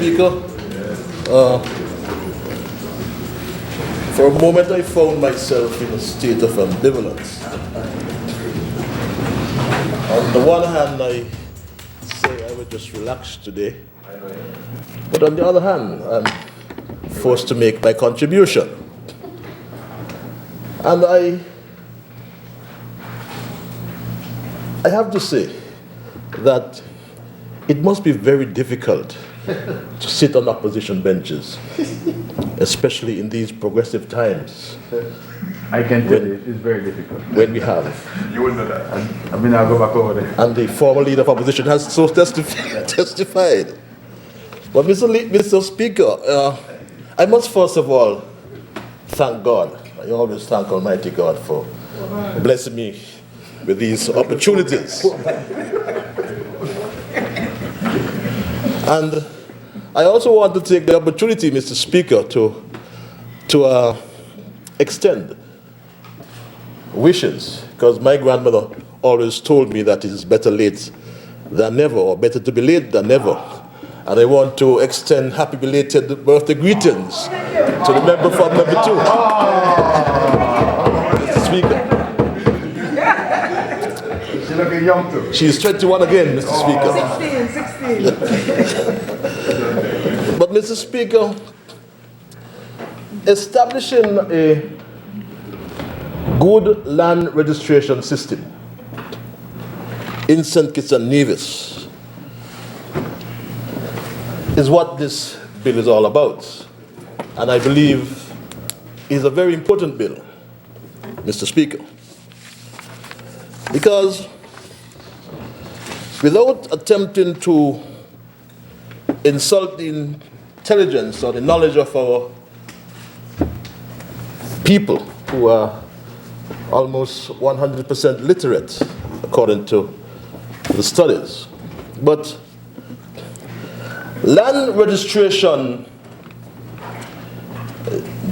Speaker. For a moment I found myself in a state of ambivalence. On the one hand, I say I would just relax today, but on the other hand, I'm forced to make my contribution. And I have to say that it must be very difficult to sit on opposition benches, especially in these progressive times. I can tell you, it's very difficult. When we have. You wouldn't know that. I mean, I'll go back over there. And the former leader of opposition has so testified. But Mr. Speaker, I must first of all thank God. I always thank Almighty God for blessing me with these opportunities. And I also want to take the opportunity, Mr. Speaker, to extend wishes, because my grandmother always told me that it is better late than never, or better to be late than never. And I want to extend happy belated birthday greetings to the member from number 2. Mr. Speaker. She's looking young too. She's 21 again, Mr. Speaker. 16. But Mr. Speaker, establishing a good land registration system in St. Kitts and Nevis is what this bill is all about. And I believe is a very important bill, Mr. Speaker. Because without attempting to insult the intelligence or the knowledge of our people who are almost 100% literate, according to the studies. But land registration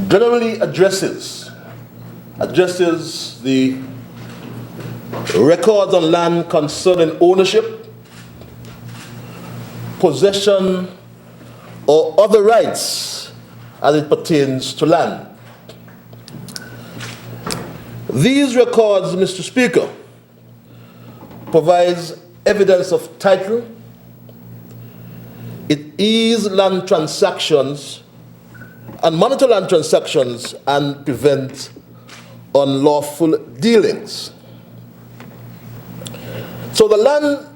generally addresses the records on land concerning ownership, possession, or other rights as it pertains to land. These records, Mr. Speaker, provides evidence of title. It eases land transactions and monitor land transactions and prevent unlawful dealings. So the land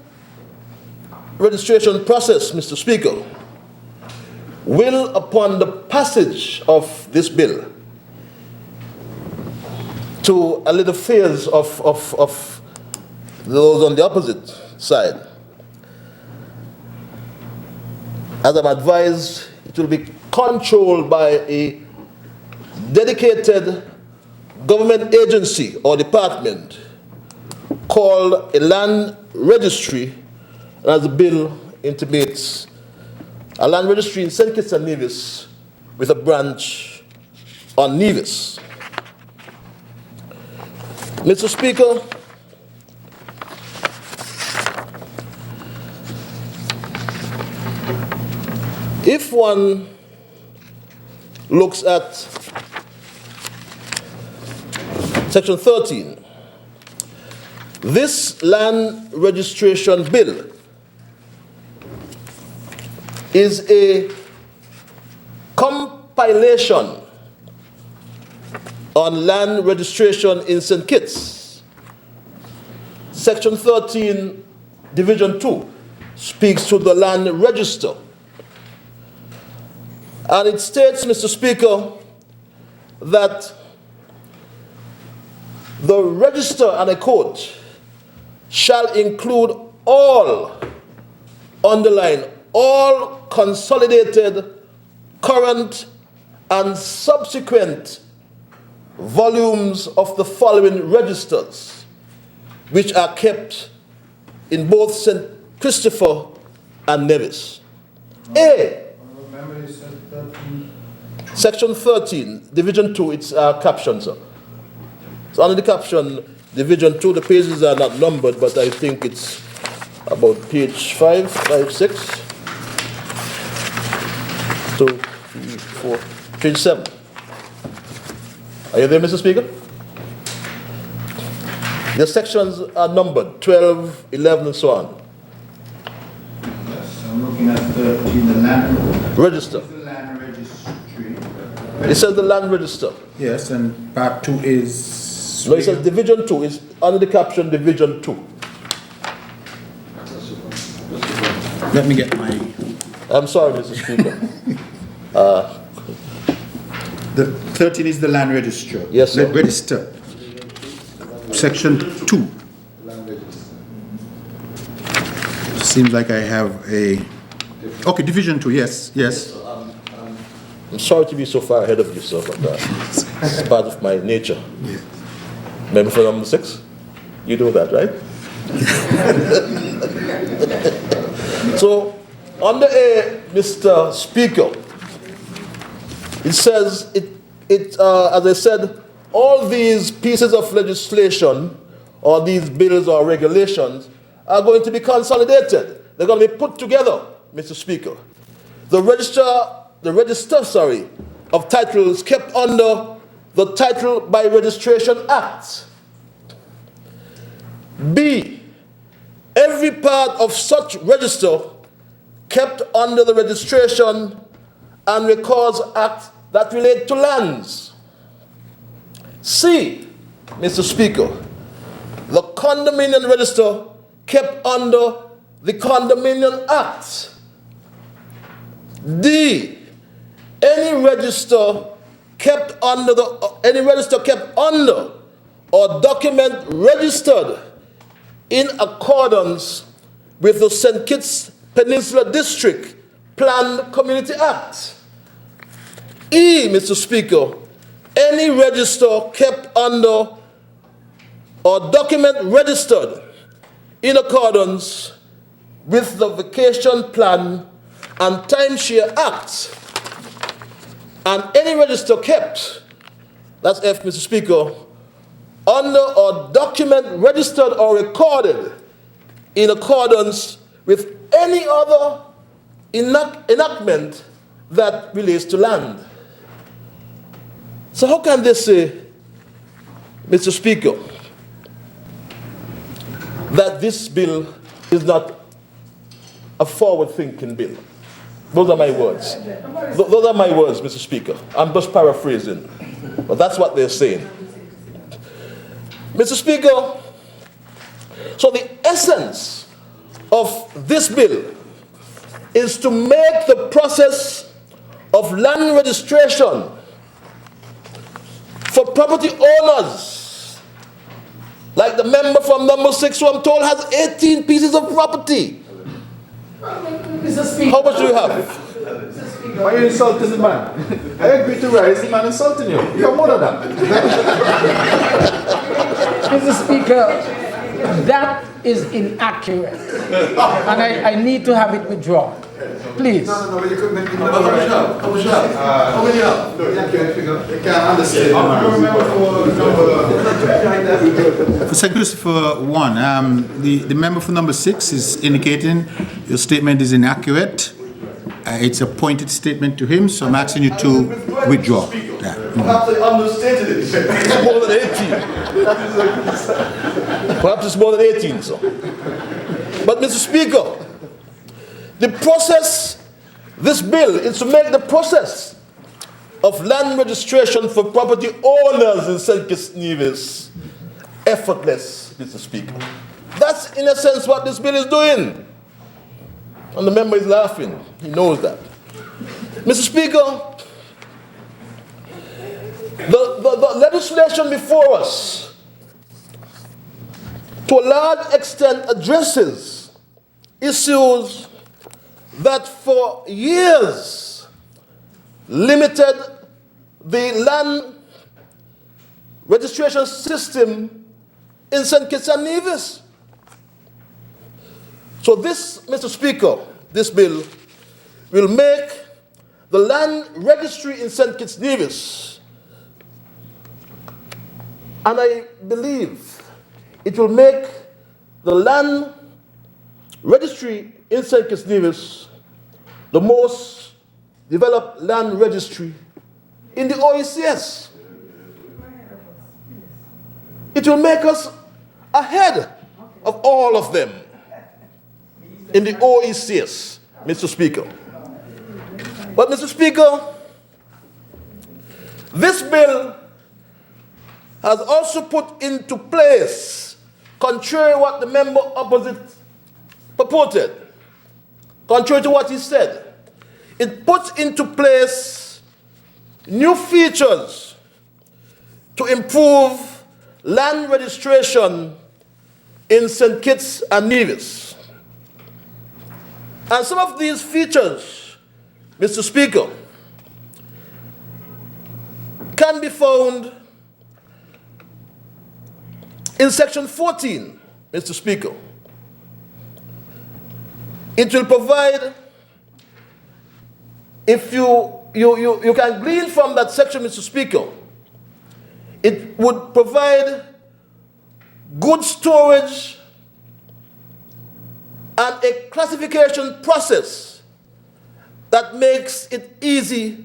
registration process, Mr. Speaker, will, upon the passage of this bill, to a little fears of those on the opposite side. As I'm advised, it will be controlled by a dedicated government agency or department called a land registry, as the bill intimates, a land registry in St. Kitts and Nevis with a branch on Nevis. Mr. Speaker, if one looks at Section 13, this land registration bill is a compilation on land registration in St. Kitts. Section 13, Division 2, speaks to the land register. And it states, Mr. Speaker, that the register, and I quote, shall include all, underline, all consolidated, current, and subsequent volumes of the following registers, which are kept in both St. Christopher and Nevis. A. Section 13, Division 2, it's caption, sir. So under the caption, Division 2, the pages are not numbered, but I think it's about page 5, 6. 2, 3, 4, page 7. Are you there, Mr. Speaker? The sections are numbered 12, 11, and so on. Yes, I'm looking at the land Register. The land registry. It says the land register. Yes, and part 2 is. No, it says Division 2. It's under the caption Division 2. Let me get my. I'm sorry, Mr. Speaker. The 13 is the land register. Yes, sir. Register. Section 2. Seems like I have a. Okay, Division 2. Yes, yes. I'm sorry to be so far ahead of you, sir, but it's part of my nature. Yeah. Member for number 6? You know that, right? So, under A, Mr. Speaker, it says, as I said, all these pieces of legislation or these bills or regulations are going to be consolidated. They're going to be put together, Mr. Speaker. The register of titles kept under the Title by Registration Act. B, every part of such register kept under the Registration and Records Act that relate to lands. C, Mr. Speaker, the condominium register kept under the Condominium Act. D, any register kept under or document registered in accordance with the St. Kitts Peninsula District Planned Community Act. E, Mr. Speaker, any register kept under or document registered in accordance with the Vacation Plan and Timeshare Act, and any register kept, that's F, Mr. Speaker, under or document registered or recorded in accordance with any other enactment that relates to land. So how can they say, Mr. Speaker, that this bill is not a forward-thinking bill? Those are my words. Those are my words, Mr. Speaker. I'm just paraphrasing, but that's what they're saying. Mr. Speaker, so the essence of this bill is to make the process of land registration for property owners, like the member from number 6 who I'm told has 18 pieces of property. Mr. Speaker. How much do you have? Why are you insulting the man? I agree to rise, the man insulting you. You have more than that. Mr. Speaker, that is inaccurate. And I need to have it withdrawn. Please. No, you couldn't make it. How much you have? How many you have? You can't understand. For St. Christopher 1, the member for number 6 is indicating your statement is inaccurate. It's a pointed statement to him, so I'm asking you to withdraw. Yeah. Perhaps I understated it. It's more than 18. Perhaps it's more than 18, sir. But, Mr. Speaker, the process, this bill is to make the process of land registration for property owners in St. Kitts Nevis effortless, Mr. Speaker. That's, in a sense, what this bill is doing. And the member is laughing. He knows that. Mr. Speaker, the legislation before us, to a large extent, addresses issues that for years limited the land registration system in St. Kitts and Nevis. So this, Mr. Speaker, this bill will make the land registry in St. Kitts Nevis, and I believe it will make the land registry in St. Kitts Nevis the most develop land registry in the OECS. It will make us ahead of all of them in the OECS, Mr. Speaker. But, Mr. Speaker, this bill has also put into place, contrary to what the member opposite purported, contrary to what he said, it puts into place new features to improve land registration in St. Kitts and Nevis. And some of these features, Mr. Speaker, can be found in Section 14, Mr. Speaker. It will provide, if you can glean from that section, Mr. Speaker, it would provide good storage and a classification process that makes it easy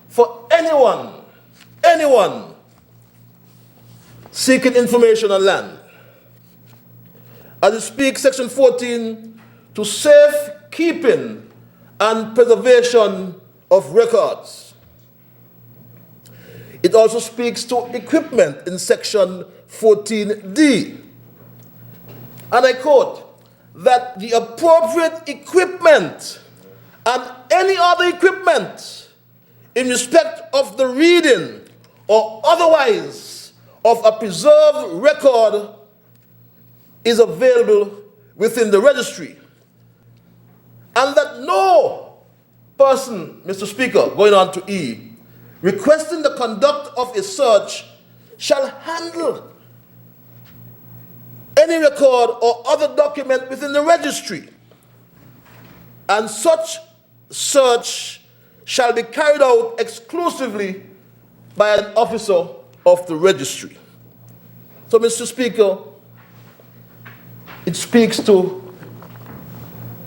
for anyone seeking information on land. As it speaks, Section 14, to safekeeping and preservation of records. It also speaks to equipment in Section 14D. And I quote, that the appropriate equipment and any other equipment in respect of the reading or otherwise of a preserved record is available within the registry. And that no person, Mr. Speaker, going on to E, requesting the conduct of a search shall handle any record or other document within the registry, and such search shall be carried out exclusively by an officer of the registry. So, Mr. Speaker, it speaks to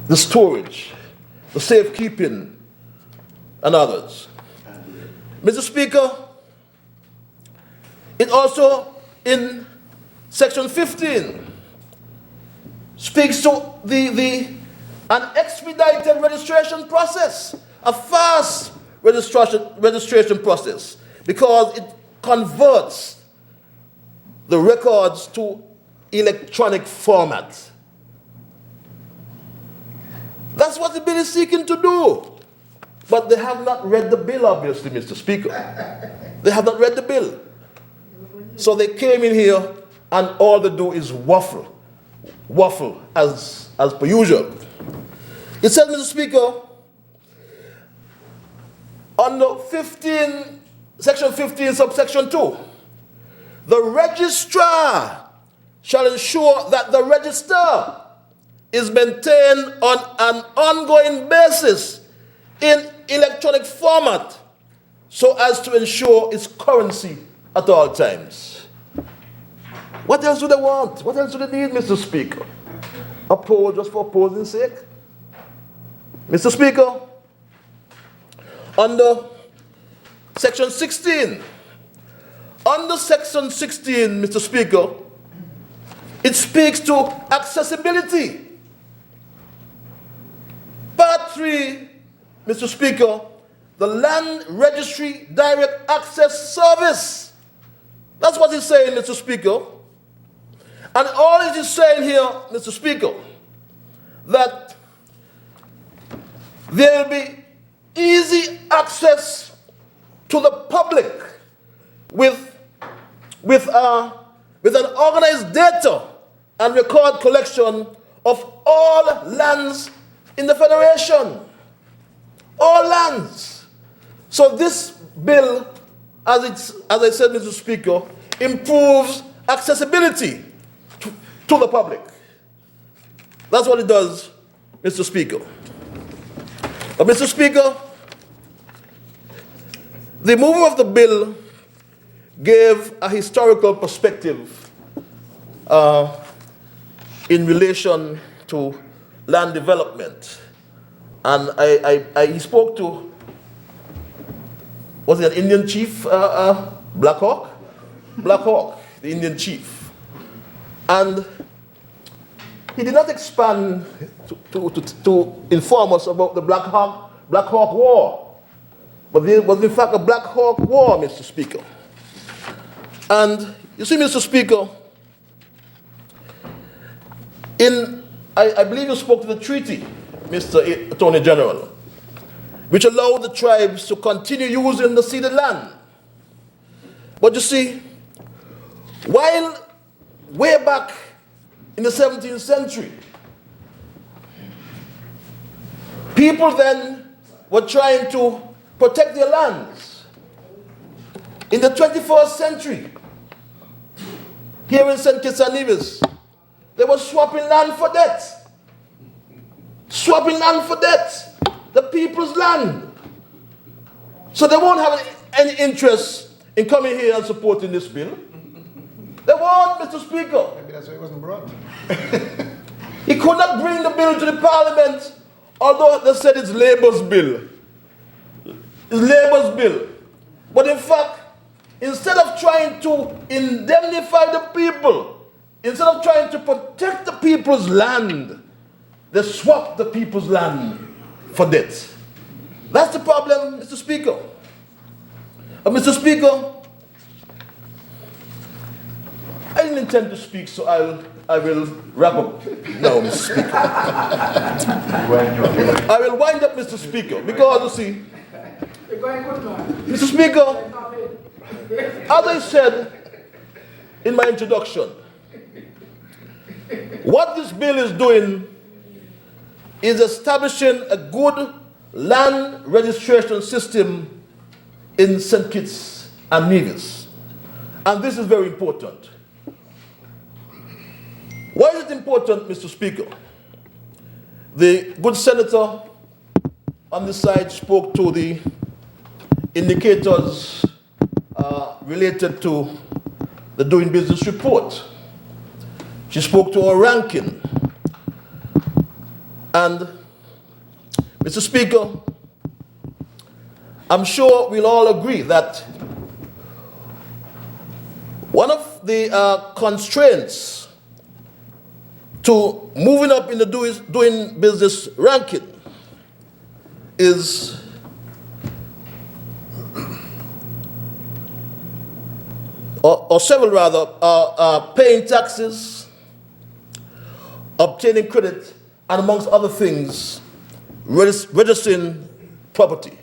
the storage, the safekeeping, and others. Mr. Speaker, it also, in Section 15, speaks to an expedited registration process, a fast registration process, because it converts the records to electronic format. That's what the bill is seeking to do. But they have not read the bill, obviously, Mr. Speaker. They have not read the bill. So they came in here and all they do is waffle as per usual. It says, Mr. Speaker, under Section 15, subsection 2, the registrar shall ensure that the register is maintained on an ongoing basis in electronic format so as to ensure its currency at all times. What else do they want? What else do they need, Mr. Speaker? Oppose just for opposing's sake? Mr. Speaker, under Section 16, Mr. Speaker, it speaks to accessibility. Part 3, Mr. Speaker, the Land Registry Direct Access Service. That's what he's saying, Mr. Speaker. And all it is saying here, Mr. Speaker, that there will be easy access to the public with an organized data and record collection of all lands in the Federation. All lands. So this bill, as I said, Mr. Speaker, improves accessibility to the public. That's what it does, Mr. Speaker. But, Mr. Speaker, the mover of the bill gave a historical perspective in relation to land development. And he spoke to was it an Indian chief, Black Hawk? Black Hawk, the Indian chief. And he did not expand to inform us about the Black Hawk War. But there was in fact a Black Hawk War, Mr. Speaker. And you see, Mr. Speaker, I believe you spoke to the treaty, Mr. Attorney General, which allowed the tribes to continue using the ceded land. But you see, while way back in the 17th century, people then were trying to protect their lands. In the 21st century, here in St. Kitts and Nevis, they were swapping land for debt. Swapping land for debt. The people's land. So they won't have any interest in coming here and supporting this bill. They won't, Mr. Speaker. Maybe that's why it wasn't brought. He could not bring the bill to the Parliament, although they said it's Labour's bill. It's Labour's bill. But in fact, instead of trying to indemnify the people, instead of trying to protect the people's land, they swap the people's land for debt. That's the problem, Mr. Speaker. Mr. Speaker, I didn't intend to speak, so I will wrap up now, Mr. Speaker. I will wind up, Mr. Speaker, because you see, Mr. Speaker, as I said in my introduction, what this bill is doing is establishing a good land registration system in St. Kitts and Nevis. And this is very important. Why is it important, Mr. Speaker? The good senator on this side spoke to the indicators related to the doing business report. She spoke to our ranking. And, Mr. Speaker, I'm sure we'll all agree that one of the constraints to moving up in the doing business ranking is or several rather, paying taxes, obtaining credit, and amongst other things, registering property.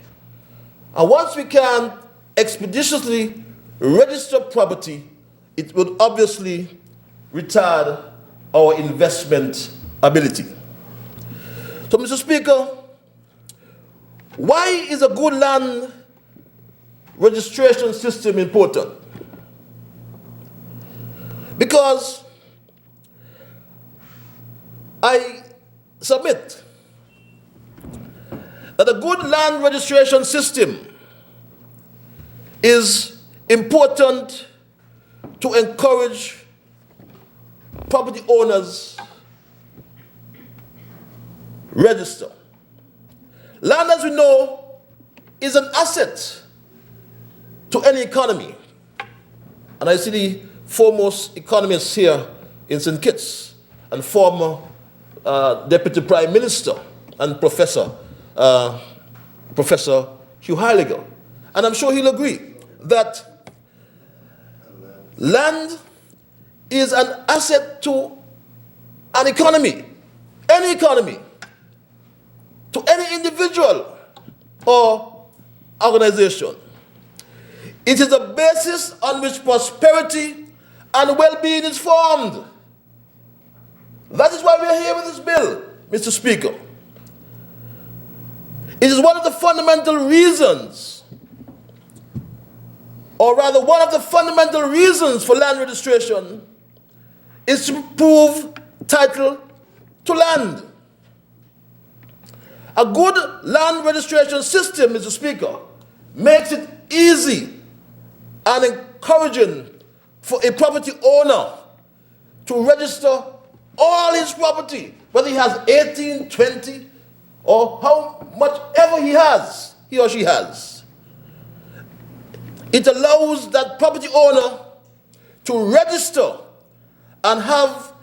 And once we can expeditiously register property, it would obviously retard our investment ability. So, Mr. Speaker, why is a good land registration system important? Because I submit that a good land registration system is important to encourage property owners register. Land, as we know, is an asset to any economy. And I see the foremost economists here in St. Kitts and former Deputy Prime Minister and Professor Hugh Heiliger. And I'm sure he'll agree that land is an asset to an economy, any economy, to any individual or organization. It is a basis on which prosperity and well-being is formed. That is why we are here with this bill, Mr. Speaker. It is one of the fundamental reasons, or rather one of the fundamental reasons for land registration is to prove title to land. A good land registration system, Mr. Speaker, makes it easy and encouraging for a property owner to register all his property, whether he has 18, 20, or how much ever he has, he or she has. It allows that property owner to register and have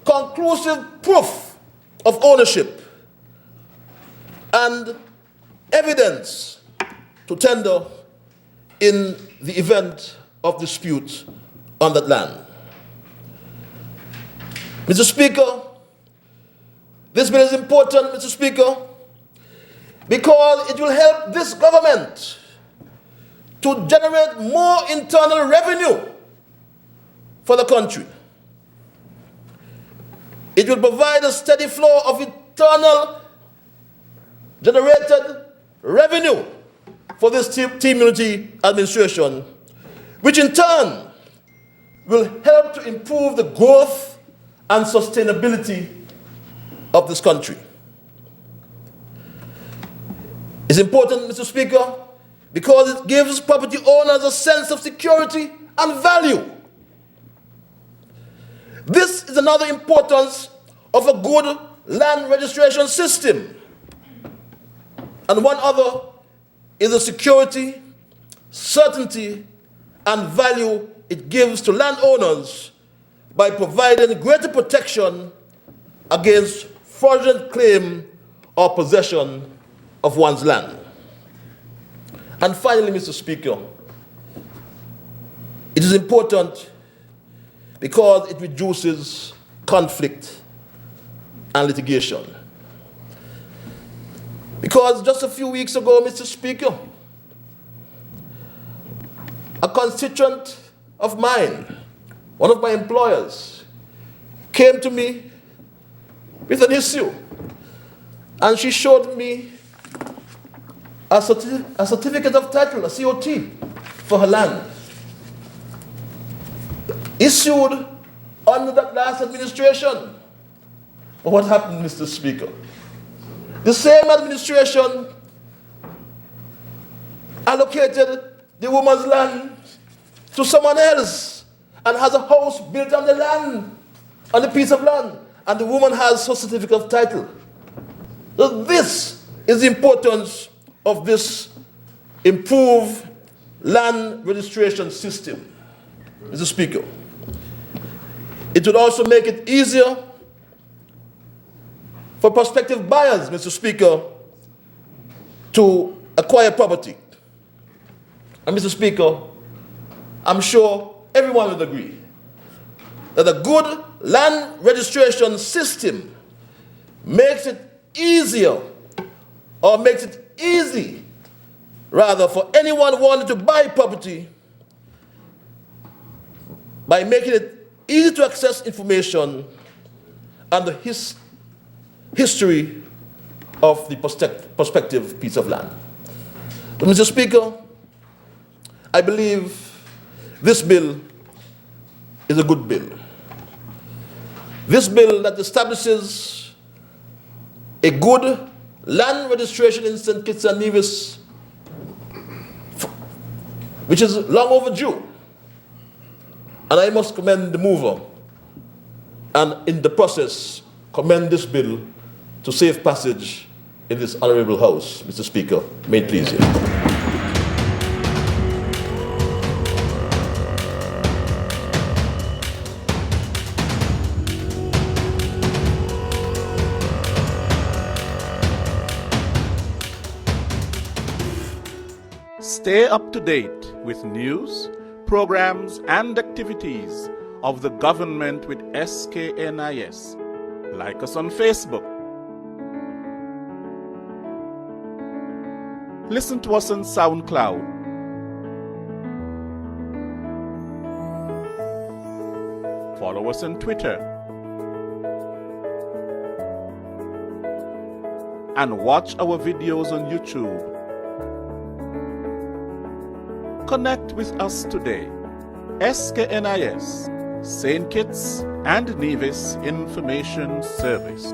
conclusive proof of ownership and evidence to tender in the event of dispute on that land. Mr. Speaker, this bill is important, Mr. Speaker, because it will help this government to generate more internal revenue for the country. It will provide a steady flow of internal generated revenue for this team unity administration, which in turn will help to improve the growth and sustainability of this country. It's important, Mr. Speaker, because it gives property owners a sense of security and value. This is another importance of a good land registration system. And one other is the security, certainty, and value it gives to landowners by providing greater protection against fraudulent claim or possession of one's land. And finally, Mr. Speaker, it is important because it reduces conflict and litigation. Because just a few weeks ago, Mr. Speaker, a constituent of mine, one of my employers, came to me with an issue, and she showed me a certificate of title, a COT, for her land, issued under that last administration. But what happened, Mr. Speaker? The same administration allocated the woman's land to someone else and has a house built on the land, on the piece of land, and the woman has her certificate of title. So this is the importance of this improved land registration system, Mr. Speaker. It would also make it easier for prospective buyers, Mr. Speaker, to acquire property. And Mr. Speaker, I'm sure everyone would agree that a good land registration system makes it easier, or makes it easy, rather, for anyone wanting to buy property by making it easy to access information and the history of the prospective piece of land. But Mr. Speaker, I believe this bill is a good bill. This bill that establishes a good land registration in St. Kitts and Nevis, which is long overdue. And I must commend the mover, and in the process, commend this bill to safe passage in this honorable House. Mr. Speaker, may it please you. Stay up to date with news, programs, and activities of the government with SKNIS. Like us on Facebook. Listen to us on SoundCloud. Follow us on Twitter. And watch our videos on YouTube. Connect with us today. SKNIS, St. Kitts and Nevis Information Service.